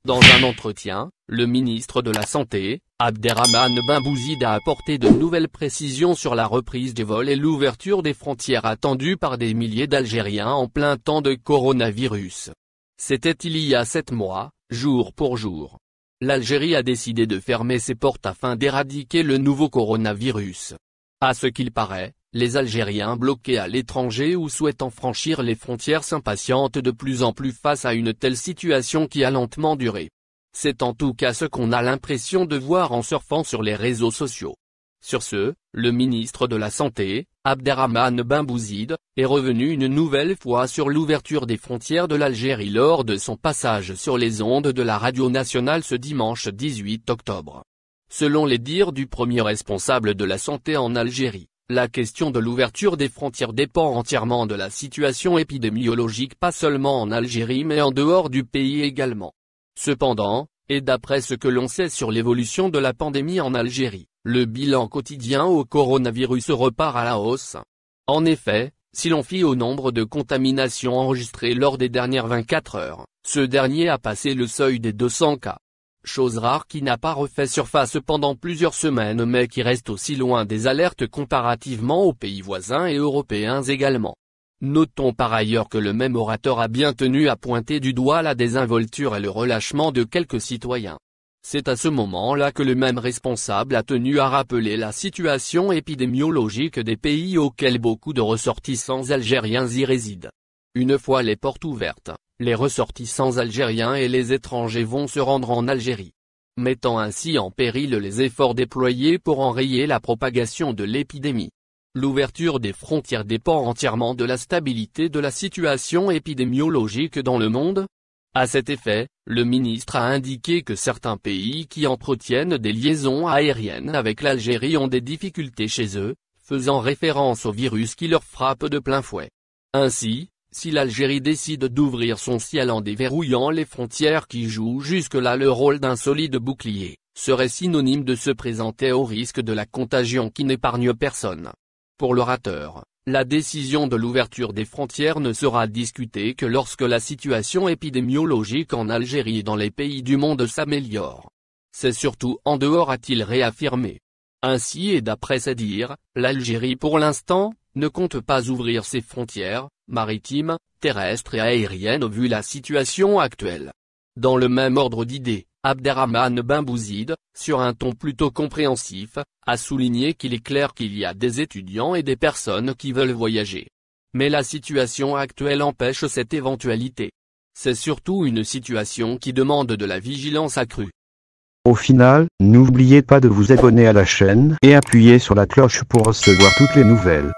Dans un entretien, le ministre de la Santé, Abderrahmane Ben Bouzid a apporté de nouvelles précisions sur la reprise des vols et l'ouverture des frontières attendues par des milliers d'Algériens en plein temps de coronavirus. C'était il y a 7 mois, jour pour jour. L'Algérie a décidé de fermer ses portes afin d'éradiquer le nouveau coronavirus. À ce qu'il paraît, les Algériens bloqués à l'étranger ou souhaitant franchir les frontières s'impatientent de plus en plus face à une telle situation qui a lentement duré. C'est en tout cas ce qu'on a l'impression de voir en surfant sur les réseaux sociaux. Sur ce, le ministre de la Santé, Abderrahmane Ben Bouzid, est revenu une nouvelle fois sur l'ouverture des frontières de l'Algérie lors de son passage sur les ondes de la radio nationale ce dimanche 18 octobre. Selon les dires du premier responsable de la santé en Algérie, la question de l'ouverture des frontières dépend entièrement de la situation épidémiologique pas seulement en Algérie mais en dehors du pays également. Cependant, et d'après ce que l'on sait sur l'évolution de la pandémie en Algérie, le bilan quotidien au coronavirus repart à la hausse. En effet, si l'on fie au nombre de contaminations enregistrées lors des dernières 24 heures, ce dernier a passé le seuil des 200 cas. Chose rare qui n'a pas refait surface pendant plusieurs semaines mais qui reste aussi loin des alertes comparativement aux pays voisins et européens également. Notons par ailleurs que le même orateur a bien tenu à pointer du doigt la désinvolture et le relâchement de quelques citoyens. C'est à ce moment-là que le même responsable a tenu à rappeler la situation épidémiologique des pays auxquels beaucoup de ressortissants algériens y résident. Une fois les portes ouvertes, les ressortissants algériens et les étrangers vont se rendre en Algérie, mettant ainsi en péril les efforts déployés pour enrayer la propagation de l'épidémie. L'ouverture des frontières dépend entièrement de la stabilité de la situation épidémiologique dans le monde. À cet effet, le ministre a indiqué que certains pays qui entretiennent des liaisons aériennes avec l'Algérie ont des difficultés chez eux, faisant référence au virus qui leur frappe de plein fouet. Ainsi, si l'Algérie décide d'ouvrir son ciel en déverrouillant les frontières qui jouent jusque-là le rôle d'un solide bouclier, serait synonyme de se présenter au risque de la contagion qui n'épargne personne. Pour l'orateur, la décision de l'ouverture des frontières ne sera discutée que lorsque la situation épidémiologique en Algérie et dans les pays du monde s'améliore. C'est surtout en dehors, a-t-il réaffirmé. Ainsi et d'après ses dires, l'Algérie pour l'instant, ne compte pas ouvrir ses frontières, maritimes, terrestres et aériennes vu la situation actuelle. Dans le même ordre d'idées, Abderrahmane Ben Bouzid, sur un ton plutôt compréhensif, a souligné qu'il est clair qu'il y a des étudiants et des personnes qui veulent voyager. Mais la situation actuelle empêche cette éventualité. C'est surtout une situation qui demande de la vigilance accrue. Au final, n'oubliez pas de vous abonner à la chaîne et appuyer sur la cloche pour recevoir toutes les nouvelles.